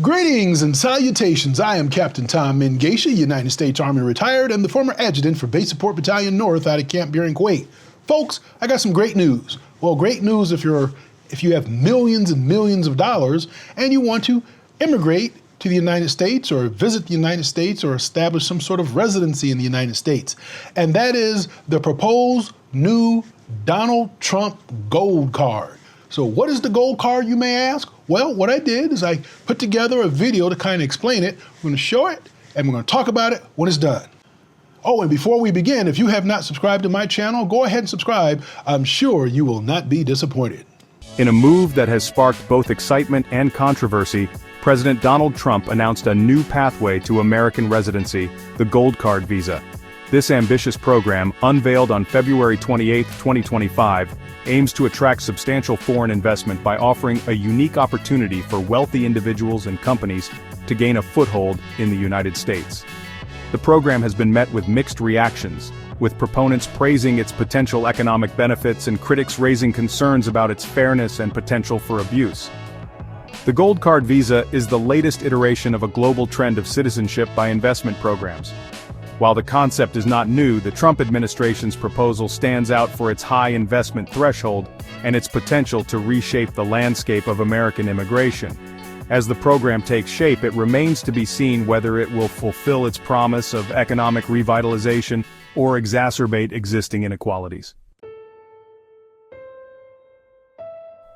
Greetings and salutations. I am Captain Tom Mengesha, United States Army retired and the former adjutant for Base Support Battalion North out of Camp Beer in Kuwait. Folks, I got some great news. Well, great news if you have millions and millions of dollars and you want to immigrate to the United States or visit the United States or establish some sort of residency in the United States. And that is the proposed new Donald Trump Gold Card. So what is the Gold Card, you may ask? Well, what I did is I put together a video to kind of explain it. We're going to show it and we're going to talk about it when it's done. Oh, and before we begin, if you have not subscribed to my channel, go ahead and subscribe. I'm sure you will not be disappointed. In a move that has sparked both excitement and controversy, President Donald Trump announced a new pathway to American residency, the Gold Card visa. This ambitious program, unveiled on February 28, 2025, aims to attract substantial foreign investment by offering a unique opportunity for wealthy individuals and companies to gain a foothold in the United States. The program has been met with mixed reactions, with proponents praising its potential economic benefits and critics raising concerns about its fairness and potential for abuse. The Gold Card visa is the latest iteration of a global trend of citizenship by investment programs. While the concept is not new, the Trump administration's proposal stands out for its high investment threshold and its potential to reshape the landscape of American immigration. As the program takes shape, it remains to be seen whether it will fulfill its promise of economic revitalization or exacerbate existing inequalities.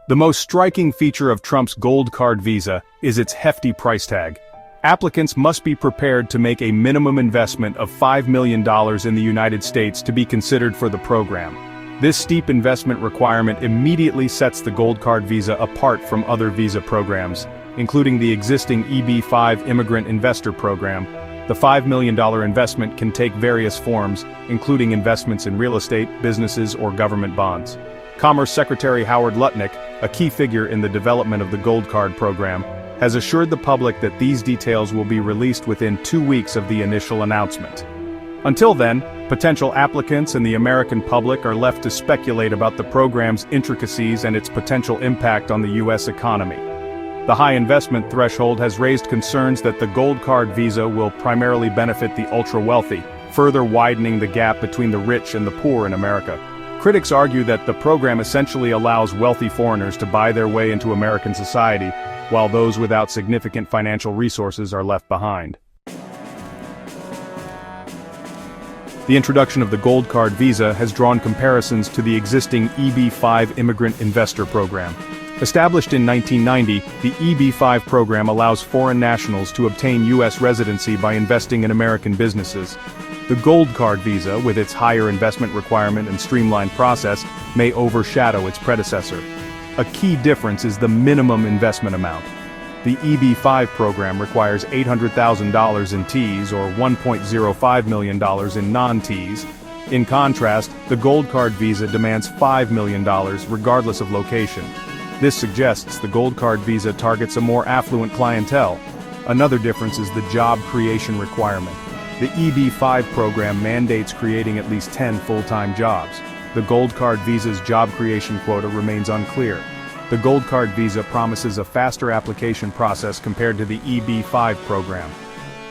The most striking feature of Trump's Gold Card visa is its hefty price tag. Applicants must be prepared to make a minimum investment of $5 million in the United States to be considered for the program. This steep investment requirement immediately sets the Gold Card visa apart from other visa programs, including the existing EB-5 Immigrant Investor Program. The $5 million investment can take various forms, including investments in real estate, businesses, or government bonds. Commerce Secretary Howard Lutnick, a key figure in the development of the Gold Card program, has assured the public that these details will be released within 2 weeks of the initial announcement. Until then, potential applicants and the American public are left to speculate about the program's intricacies and its potential impact on the U.S. economy. The high investment threshold has raised concerns that the Gold Card visa will primarily benefit the ultra-wealthy, further widening the gap between the rich and the poor in America. Critics argue that the program essentially allows wealthy foreigners to buy their way into American society, while those without significant financial resources are left behind. The introduction of the Gold Card visa has drawn comparisons to the existing EB-5 Immigrant Investor Program. Established in 1990, the EB-5 program allows foreign nationals to obtain U.S. residency by investing in American businesses. The Gold Card visa, with its higher investment requirement and streamlined process, may overshadow its predecessor. A key difference is the minimum investment amount. The EB-5 program requires $800,000 in Ts or $1.05 million in non-Ts. In contrast, the Gold Card visa demands $5 million regardless of location. This suggests the Gold Card visa targets a more affluent clientele. Another difference is the job creation requirement. The EB-5 program mandates creating at least 10 full-time jobs. The Gold Card visa's job creation quota remains unclear. The Gold Card visa promises a faster application process compared to the EB-5 program.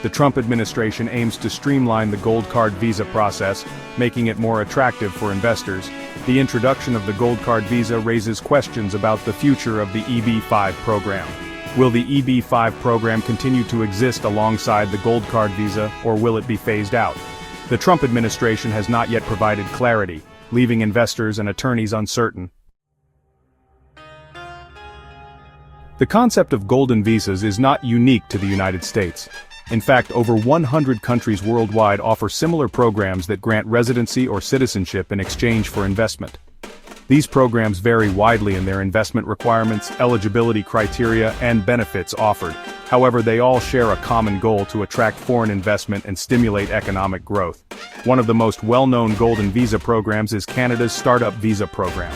The Trump administration aims to streamline the Gold Card visa process, making it more attractive for investors. The introduction of the Gold Card visa raises questions about the future of the EB-5 program. Will the EB-5 program continue to exist alongside the Gold Card visa, or will it be phased out? The Trump administration has not yet provided clarity, leaving investors and attorneys uncertain. The concept of golden visas is not unique to the United States. In fact, over 100 countries worldwide offer similar programs that grant residency or citizenship in exchange for investment. These programs vary widely in their investment requirements, eligibility criteria, and benefits offered. However, they all share a common goal to attract foreign investment and stimulate economic growth. One of the most well-known golden visa programs is Canada's Startup Visa program.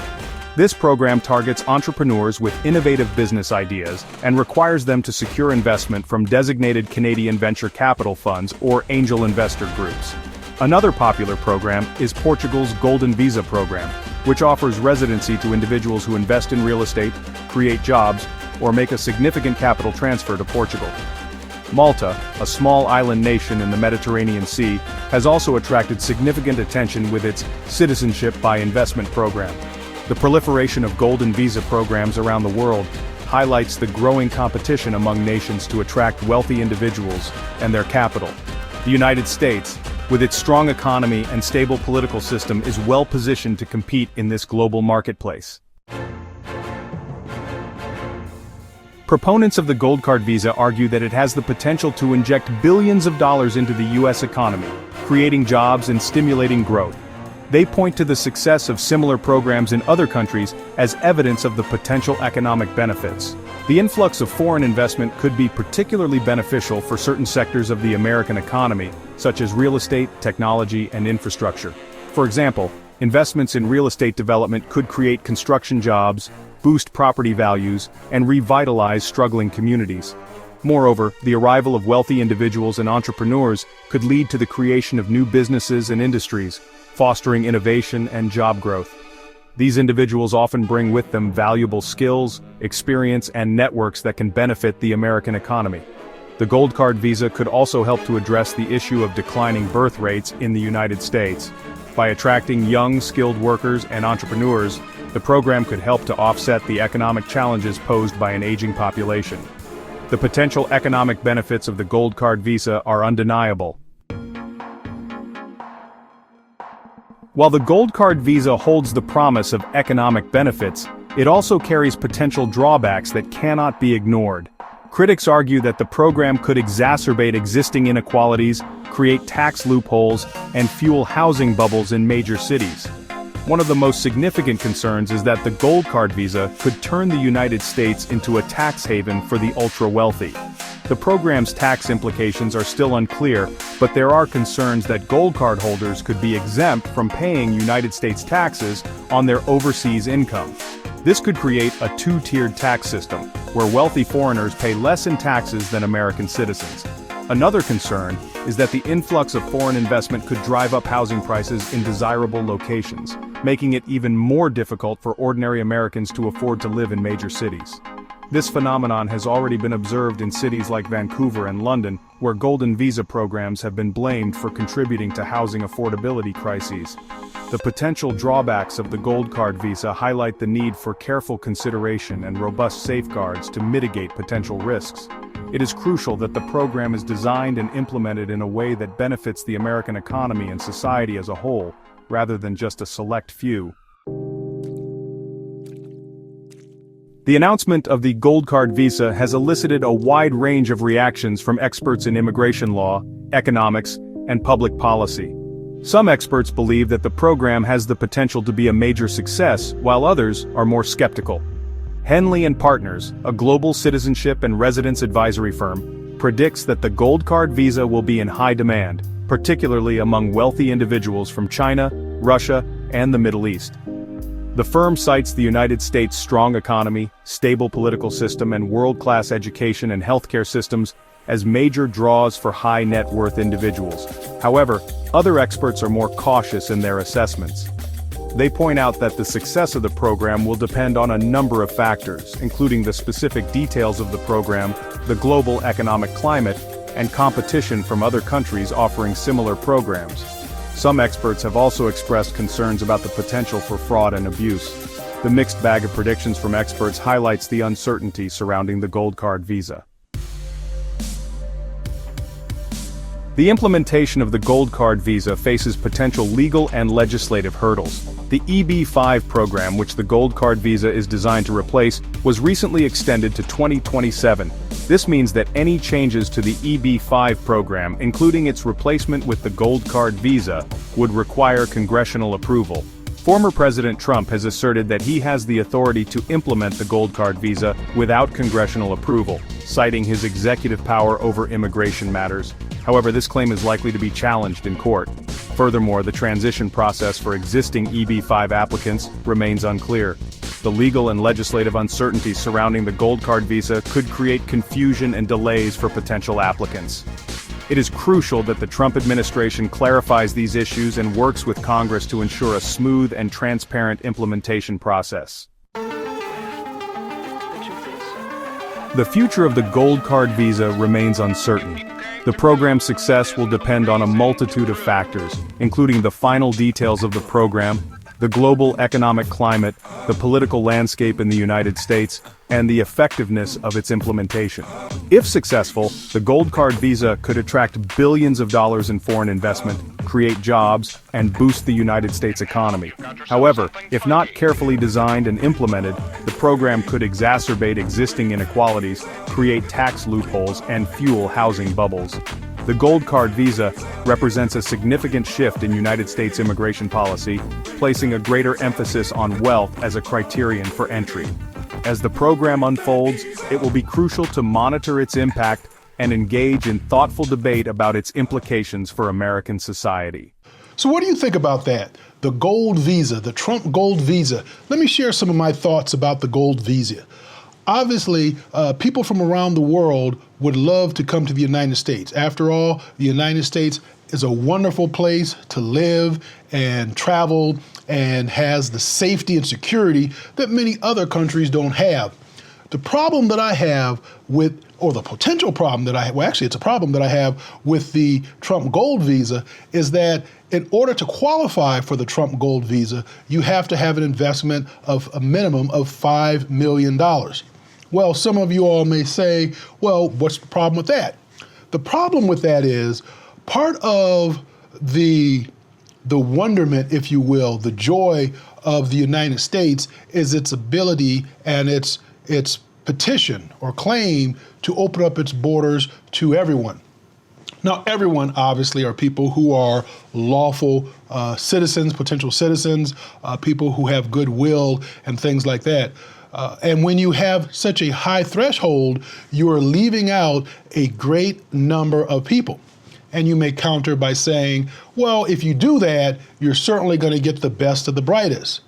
This program targets entrepreneurs with innovative business ideas and requires them to secure investment from designated Canadian venture capital funds or angel investor groups. Another popular program is Portugal's Golden Visa program, which offers residency to individuals who invest in real estate, create jobs, or make a significant capital transfer to Portugal. Malta, a small island nation in the Mediterranean Sea, has also attracted significant attention with its citizenship by investment program. The proliferation of golden visa programs around the world highlights the growing competition among nations to attract wealthy individuals and their capital. The United States, with its strong economy and stable political system, is well positioned to compete in this global marketplace. Proponents of the Gold Card visa argue that it has the potential to inject billions of dollars into the U.S. economy, creating jobs and stimulating growth. They point to the success of similar programs in other countries as evidence of the potential economic benefits. The influx of foreign investment could be particularly beneficial for certain sectors of the American economy, such as real estate, technology, and infrastructure. For example, investments in real estate development could create construction jobs, boost property values, and revitalize struggling communities. Moreover, the arrival of wealthy individuals and entrepreneurs could lead to the creation of new businesses and industries, fostering innovation and job growth. These individuals often bring with them valuable skills, experience, and networks that can benefit the American economy. The Gold Card visa could also help to address the issue of declining birth rates in the United States. By attracting young, skilled workers and entrepreneurs, the program could help to offset the economic challenges posed by an aging population. The potential economic benefits of the Gold Card visa are undeniable. While the Gold Card visa holds the promise of economic benefits, it also carries potential drawbacks that cannot be ignored. Critics argue that the program could exacerbate existing inequalities, create tax loopholes, and fuel housing bubbles in major cities. One of the most significant concerns is that the Gold Card visa could turn the United States into a tax haven for the ultra-wealthy. The program's tax implications are still unclear, but there are concerns that Gold Card holders could be exempt from paying United States taxes on their overseas income. This could create a two-tiered tax system, where wealthy foreigners pay less in taxes than American citizens. Another concern is that the influx of foreign investment could drive up housing prices in desirable locations, making it even more difficult for ordinary Americans to afford to live in major cities. This phenomenon has already been observed in cities like Vancouver and London, where golden visa programs have been blamed for contributing to housing affordability crises. The potential drawbacks of the Gold Card visa highlight the need for careful consideration and robust safeguards to mitigate potential risks. It is crucial that the program is designed and implemented in a way that benefits the American economy and society as a whole, rather than just a select few. The announcement of the Gold Card visa has elicited a wide range of reactions from experts in immigration law, economics, and public policy. Some experts believe that the program has the potential to be a major success, while others are more skeptical. Henley & Partners, a global citizenship and residence advisory firm, predicts that the Gold Card visa will be in high demand, particularly among wealthy individuals from China, Russia, and the Middle East. The firm cites the United States' strong economy, stable political system, and world-class education and healthcare systems as major draws for high-net-worth individuals. However, other experts are more cautious in their assessments. They point out that the success of the program will depend on a number of factors, including the specific details of the program, the global economic climate, and competition from other countries offering similar programs. Some experts have also expressed concerns about the potential for fraud and abuse. The mixed bag of predictions from experts highlights the uncertainty surrounding the Gold Card visa. The implementation of the Gold Card visa faces potential legal and legislative hurdles. The EB-5 program, which the Gold Card visa is designed to replace, was recently extended to 2027. This means that any changes to the EB-5 program, including its replacement with the Gold Card visa, would require congressional approval. Former President Trump has asserted that he has the authority to implement the Gold Card visa without congressional approval, citing his executive power over immigration matters. However, this claim is likely to be challenged in court. Furthermore, the transition process for existing EB-5 applicants remains unclear. The legal and legislative uncertainty surrounding the Gold Card visa could create confusion and delays for potential applicants. It is crucial that the Trump administration clarifies these issues and works with Congress to ensure a smooth and transparent implementation process. The future of the Gold Card visa remains uncertain. The program's success will depend on a multitude of factors, including the final details of the program, the global economic climate, the political landscape in the United States, and the effectiveness of its implementation. If successful, the Gold Card visa could attract billions of dollars in foreign investment, create jobs, and boost the United States economy. However, if not carefully designed and implemented, the program could exacerbate existing inequalities, create tax loopholes, and fuel housing bubbles. The Gold Card visa represents a significant shift in United States immigration policy, placing a greater emphasis on wealth as a criterion for entry. As the program unfolds, it will be crucial to monitor its impact and engage in thoughtful debate about its implications for American society. So what do you think about that? The gold visa, the Trump gold visa. Let me share some of my thoughts about the gold visa. Obviously, people from around the world would love to come to the United States. After all, the United States is a wonderful place to live and travel and has the safety and security that many other countries don't have. The problem that I have with, or the potential problem that I have, well, actually it's a problem that I have with the Trump gold visa is that in order to qualify for the Trump gold visa, you have to have an investment of a minimum of $5 million. Well, some of you all may say, well, what's the problem with that? The problem with that is part of the wonderment, if you will, the joy of the United States is its ability and its petition or claim to open up its borders to everyone. Now, everyone obviously are people who are lawful citizens, potential citizens, people who have goodwill and things like that. And when you have such a high threshold, you are leaving out a great number of people. And you may counter by saying, well, if you do that, you're certainly going to get the best of the brightest.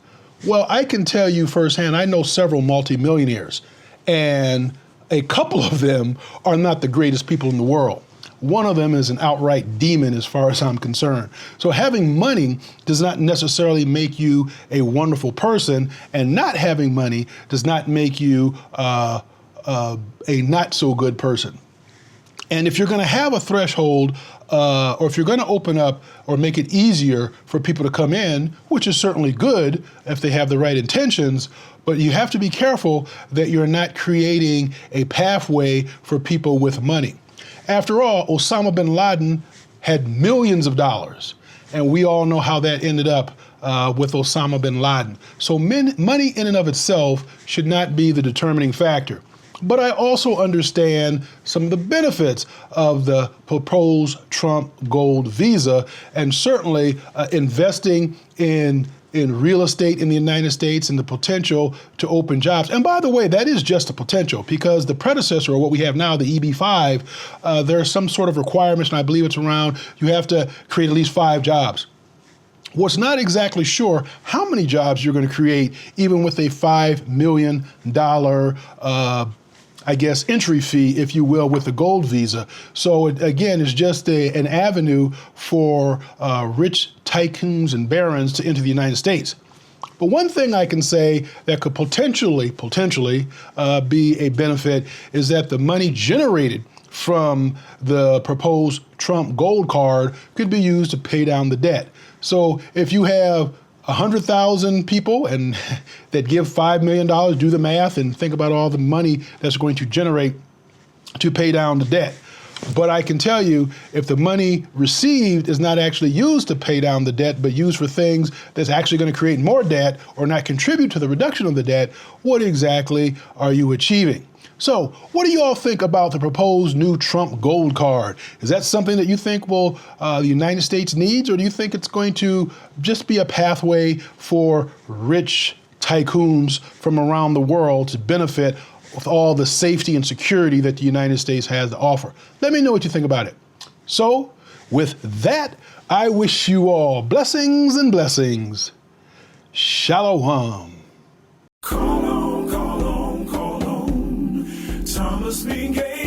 Well, I can tell you firsthand, I know several multimillionaires, and a couple of them are not the greatest people in the world. One of them is an outright demon as far as I'm concerned. So having money does not necessarily make you a wonderful person, and not having money does not make you a not so good person. And if you're going to have a threshold, or if you're going to open up or make it easier for people to come in, which is certainly good if they have the right intentions, but you have to be careful that you're not creating a pathway for people with money. After all, Osama bin Laden had millions of dollars, and we all know how that ended up with Osama bin Laden. So money in and of itself should not be the determining factor. But I also understand some of the benefits of the proposed Trump gold visa, and certainly investing in real estate in the United States and the potential to open jobs. And by the way, that is just a potential, because the predecessor, or what we have now, the EB-5, there are some sort of requirements, and I believe it's around, you have to create at least 5 jobs. What's not exactly sure how many jobs you're going to create, even with a $5 million entry fee, if you will, with the gold visa. So again, it's just an avenue for rich tycoons and barons to enter the United States. But one thing I can say that could potentially be a benefit is that the money generated from the proposed Trump gold card could be used to pay down the debt. So if you have 100,000 people and that give $5 million, do the math and think about all the money that's going to generate to pay down the debt. But I can tell you, if the money received is not actually used to pay down the debt, but used for things that's actually going to create more debt or not contribute to the reduction of the debt, what exactly are you achieving? So what do you all think about the proposed new Trump gold card? Is that something that you think the United States needs, or do you think it's going to just be a pathway for rich tycoons from around the world to benefit with all the safety and security that the United States has to offer? Let me know what you think about it. So with that, I wish you all blessings and blessings. Shalom. Call on, Thomas Mingay.